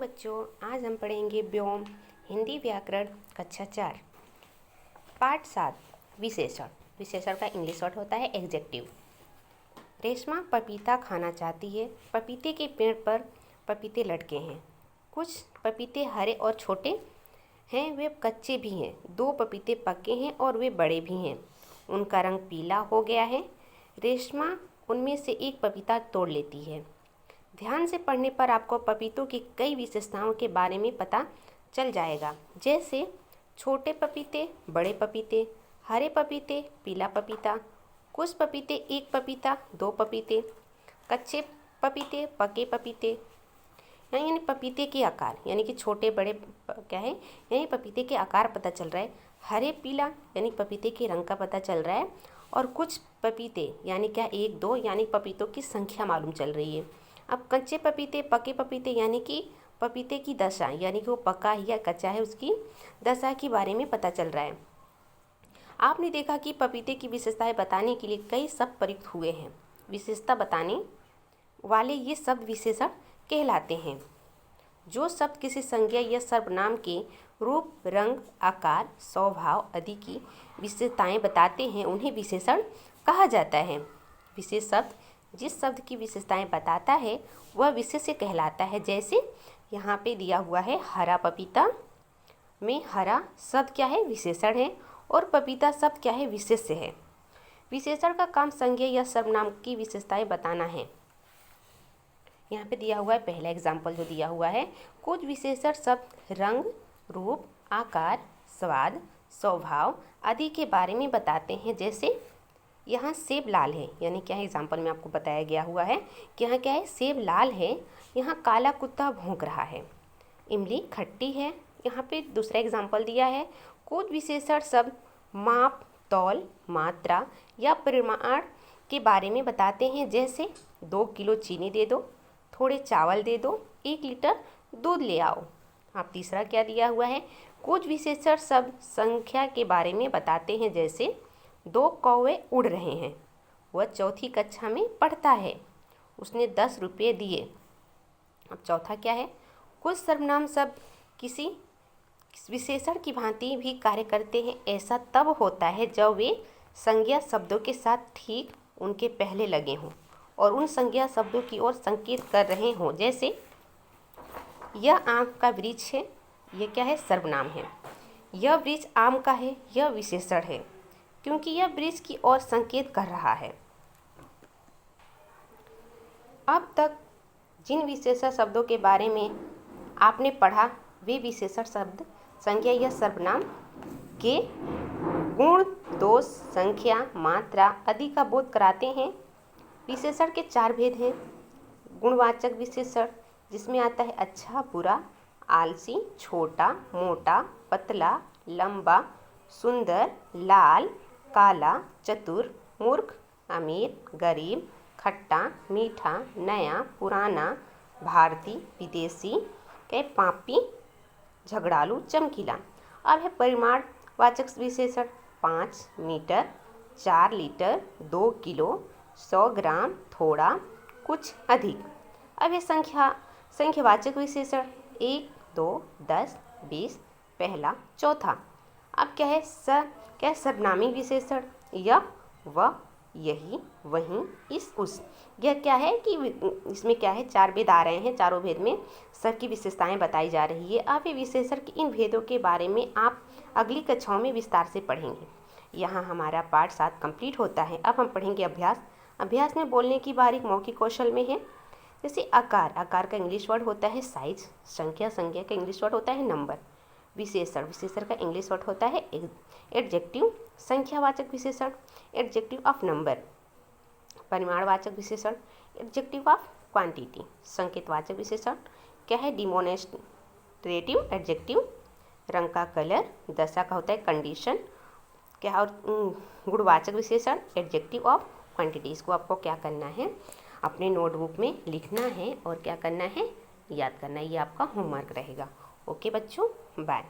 बच्चों, आज हम पढ़ेंगे व्योम हिंदी व्याकरण कक्षा 4 पाठ 7 विशेषण। विशेषण का इंग्लिश वर्ड होता है एग्जेक्टिव। रेशमा पपीता खाना चाहती है। पपीते के पेड़ पर पपीते लटके हैं। कुछ पपीते हरे और छोटे हैं, वे कच्चे भी हैं। 2 पपीते पके हैं और वे बड़े भी हैं। उनका रंग पीला हो गया है। रेशमा उनमें से एक पपीता तोड़ लेती है। ध्यान से पढ़ने पर आपको पपीतों की कई विशेषताओं के बारे में पता चल जाएगा, जैसे छोटे पपीते, बड़े पपीते, हरे पपीते, पीला पपीता, कुछ पपीते, एक पपीता, 2 पपीते, कच्चे पपीते, पके पपीते। यानी पपीते के आकार, यानी कि छोटे बड़े क्या है, यानी पपीते के आकार पता चल रहा है। हरे पीला यानी पपीते के रंग का पता चल रहा है। और कुछ पपीते यानी क्या 1 2 यानी पपीतों की संख्या मालूम चल रही है। अब कच्चे पपीते, पके पपीते यानी कि पपीते की दशा, यानी कि वो पका है या कच्चा है, उसकी दशा के बारे में पता चल रहा है। आपने देखा कि पपीते की विशेषताएं बताने के लिए कई शब्द प्रयुक्त हुए हैं। विशेषता बताने वाले ये शब्द विशेषण कहलाते हैं। जो शब्द किसी संज्ञा या सर्वनाम के रूप, रंग, आकार, स्वभाव आदि की विशेषताएं बताते हैं, उन्हें विशेषण कहा जाता है। विशेष शब्द जिस शब्द की विशेषताएं बताता है वह विशेष्य कहलाता है। जैसे यहाँ पे दिया हुआ है हरा पपीता में हरा शब्द क्या है, विशेषण है, और पपीता शब्द क्या है, विशेष्य है। विशेषण का काम संज्ञा या सर्वनाम की विशेषताएं बताना है। यहाँ पे दिया हुआ है पहला एग्जाम्पल जो दिया हुआ है, कुछ विशेषण शब्द रंग, रूप, आकार, स्वाद, स्वभाव आदि के बारे में बताते हैं। जैसे यहाँ सेब लाल है, यानी क्या है, एग्जाम्पल में आपको बताया गया हुआ है कि यहाँ क्या है, सेब लाल है। यहाँ काला कुत्ता भौंक रहा है। इमली खट्टी है। यहाँ पे दूसरा एग्जाम्पल दिया है, कुछ विशेषण शब्द माप, तौल, मात्रा या परिमाण के बारे में बताते हैं। जैसे 2 किलो चीनी दे दो, थोड़े चावल दे दो, 1 लीटर दूध ले आओ। अब तीसरा क्या दिया हुआ है, कुछ विशेषण शब्द संख्या के बारे में बताते हैं। जैसे 2 कौवे उड़ रहे हैं, वह 4ठी कक्षा में पढ़ता है, उसने 10 रुपये दिए। अब चौथा क्या है, कुछ सर्वनाम शब्द किसी विशेषण की भांति भी कार्य करते हैं। ऐसा तब होता है जब वे संज्ञा शब्दों के साथ ठीक उनके पहले लगे हों और उन संज्ञा शब्दों की ओर संकेत कर रहे हों। जैसे यह आम का वृक्ष है, यह क्या है, सर्वनाम है। यह वृक्ष आम का है, यह विशेषण है, क्योंकि यह वृक्ष की ओर संकेत कर रहा है। अब तक जिन विशेषण शब्दों के बारे में आपने पढ़ा, वे विशेषण शब्द संज्ञा या सर्वनाम के गुण, दोष, संख्या, मात्रा आदि का बोध कराते हैं। विशेषण के 4 भेद हैं। गुणवाचक विशेषण, जिसमें आता है अच्छा, बुरा, आलसी, छोटा, मोटा, पतला, लंबा, सुंदर, लाल, काला, चतुर, मूर्ख, अमीर, गरीब, खट्टा, मीठा, नया, पुराना, भारतीय, विदेशी, के पापी, झगड़ालू, चमकीला। अब है परिमाण वाचक विशेषण, 5 मीटर, 4 लीटर, 2 किलो, 100 ग्राम, थोड़ा, कुछ, अधिक। अब है संख्यावाचक विशेषण, 1 2 10 20, पहला, चौथा। अब क्या है, क्या सर्वनामी विशेषण, यह, वह, यही, वहीं, इस, उस। यह क्या है कि इसमें क्या है, 4 भेद आ रहे हैं। चारों भेद में सबकी विशेषताएं बताई जा रही है। अब ये विशेषण के इन भेदों के बारे में आप अगली कक्षाओं में विस्तार से पढ़ेंगे। यहाँ हमारा पाठ 7 कंप्लीट होता है। अब हम पढ़ेंगे अभ्यास। अभ्यास में बोलने की बारीक मौखिक कौशल में है। जैसे आकार, आकार का इंग्लिश वर्ड होता है साइज। संख्या, संख्या का इंग्लिश वर्ड होता है नंबर। विशेषण, विशेषण का इंग्लिश वर्ड होता है एडजेक्टिव। संख्यावाचक विशेषण, एडजेक्टिव ऑफ नंबर। परिमाणवाचक विशेषण, एडजेक्टिव ऑफ क्वांटिटी। संकेतवाचक विशेषण क्या है, डिमोनेस्ट्रेटिव एडजेक्टिव। रंग का कलर, दशा का होता है कंडीशन क्या। और गुणवाचक विशेषण, एडजेक्टिव ऑफ क्वांटिटी। इसको आपको क्या करना है, अपने नोटबुक में लिखना है और क्या करना है, याद करना है। ये आपका होमवर्क रहेगा। ओके बच्चों, बाय।